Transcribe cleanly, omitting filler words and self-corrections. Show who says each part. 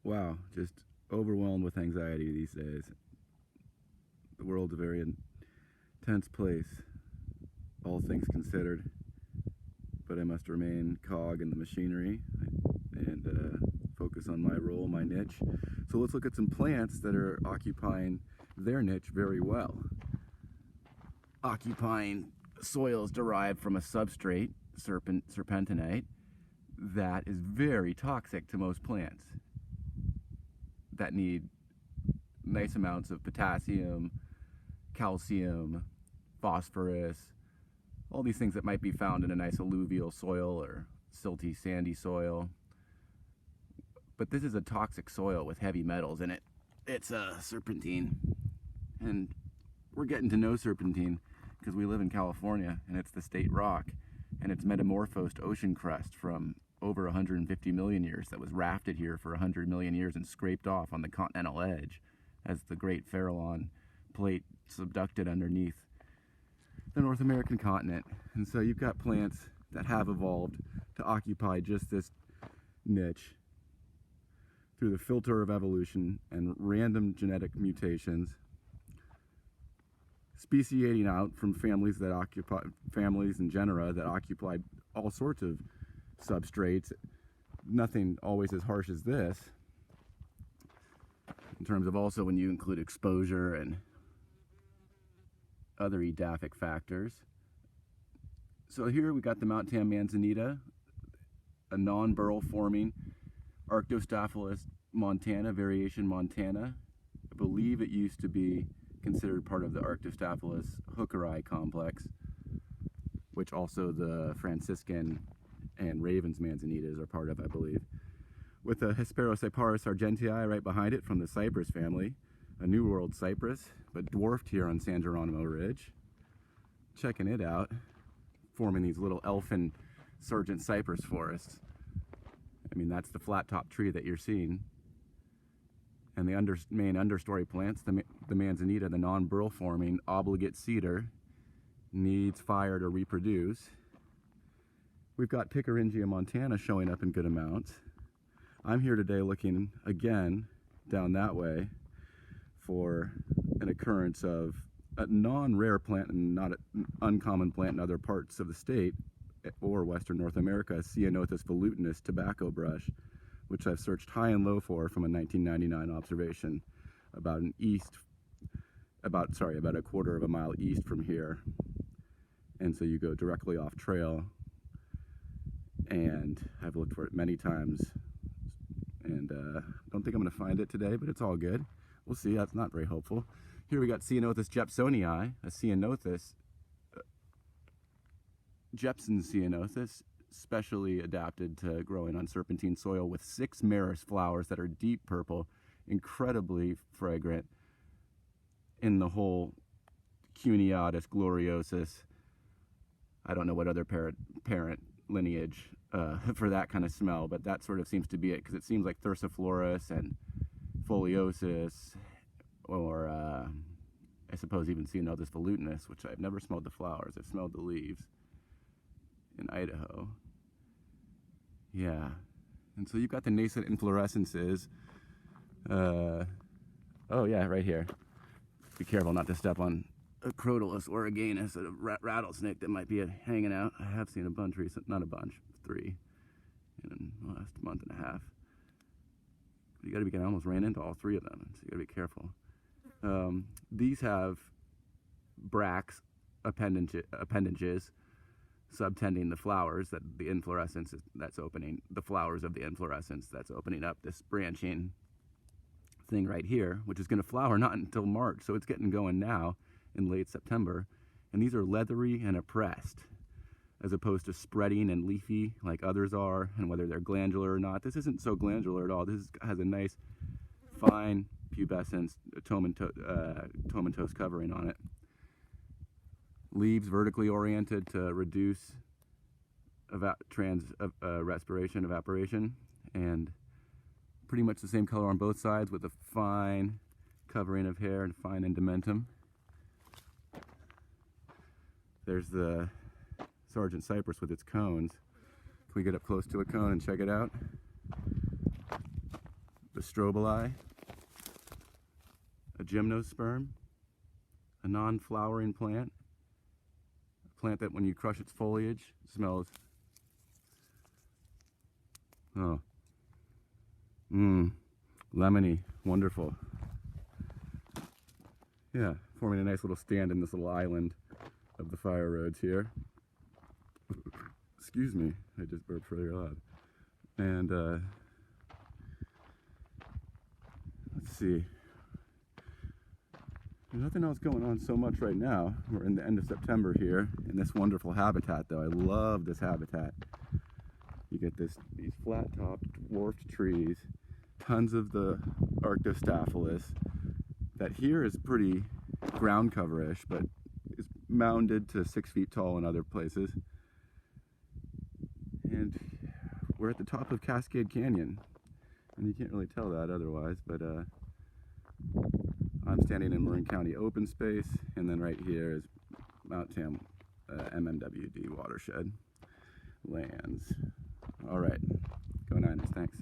Speaker 1: Wow, just overwhelmed with anxiety these days. The world's a very intense place, all things considered, but I must remain cog in the machinery and focus on my role, my niche. So let's look at some plants that are occupying their niche very well. Occupying soils derived from a substrate, serpentinite, that is very toxic to most plants that need nice amounts of potassium, calcium, phosphorus, all these things that might be found in a nice alluvial soil or silty, sandy soil. But this is a toxic soil with heavy metals in it. It's a serpentine. And we're getting to know serpentine because we live in California and it's the state rock. And it's metamorphosed ocean crust from over 150 million years that was rafted here for 100 million years and scraped off on the continental edge as the Great Farallon plate subducted underneath the North American continent. And so you've got plants that have evolved to occupy just this niche through the filter of evolution and random genetic mutations, speciating out from families and genera that occupy all sorts of substrates, nothing always as harsh as this, in terms of also when you include exposure and other edaphic factors. So here we got the Mount Tam manzanita, a non-burl forming Arctostaphylos montana, variation montana. I believe it used to be considered part of the Arctostaphylos hookeri complex, which also the Franciscan and Ravens manzanitas are part of, I believe. With the Hesperocyparus sargentii right behind it from the Cypress family, a New World cypress, but dwarfed here on San Geronimo Ridge. Checking it out, forming these little elfin Sargent cypress forests. I mean, that's the flat top tree that you're seeing. And the main understory plants, the manzanita, the non-burl forming obligate cedar, needs fire to reproduce. We've got Picaringia montana showing up in good amounts. I'm here today looking again down that way for an occurrence of a non-rare plant and not an uncommon plant in other parts of the state or Western North America, Ceanothus volutinus tobacco brush, which I've searched high and low for from a 1999 observation about a quarter of a mile east from here. And so you go directly off trail, and I've looked for it many times, and don't think I'm going to find it today, but it's all good. We'll see. That's not very hopeful. Here we got Ceanothus jepsonii, a Ceanothus, Jepson Ceanothus, specially adapted to growing on serpentine soil with 6 maris flowers that are deep purple, incredibly fragrant in the whole Cuneatus gloriosus. I don't know what other parent lineage for that kind of smell, but that sort of seems to be it, because it seems like Thursiflorus and Foliosis, or I suppose even Ceanothus volutinus, which I've never smelled the flowers. I've smelled the leaves in Idaho. Yeah, and so you've got the nascent inflorescences. Oh yeah, right here. Be careful not to step on a Crotalus origanus, a rattlesnake that might be hanging out. I have seen a bunch recently, not a bunch, 3 in the last month and a half. You gotta be, I almost ran into all 3 of them, so you gotta be careful. These have bracts, appendages, subtending the flowers, that the inflorescence that's opening, the flowers of the inflorescence that's opening up this branching thing right here, which is going to flower not until March, so it's getting going now in late September. And these are leathery and oppressed, as opposed to spreading and leafy like others are. And whether they're glandular or not, this isn't so glandular at all. This has a nice fine pubescence, tomentose covering on it. Leaves vertically oriented to reduce respiration, evaporation, and pretty much the same color on both sides with a fine covering of hair and fine endomentum. There's the Sargent cypress with its cones. Can we get up close to a cone and check it out? The strobili, a gymnosperm, a non-flowering plant, a plant that when you crush its foliage smells, lemony, wonderful. Yeah, forming a nice little stand in this little island of the fire roads here. Excuse me, I just burped really loud. And let's see. There's nothing else going on so much right now. We're in the end of September here in this wonderful habitat though. I love this habitat. You get these flat-topped dwarfed trees, tons of the Arctostaphylos that here is pretty ground cover-ish, but is mounded to 6 feet tall in other places. And we're at the top of Cascade Canyon, and you can't really tell that otherwise, but I'm standing in Marin County open space, and then right here is Mount Tam MMWD watershed lands. All right, go Niners, thanks.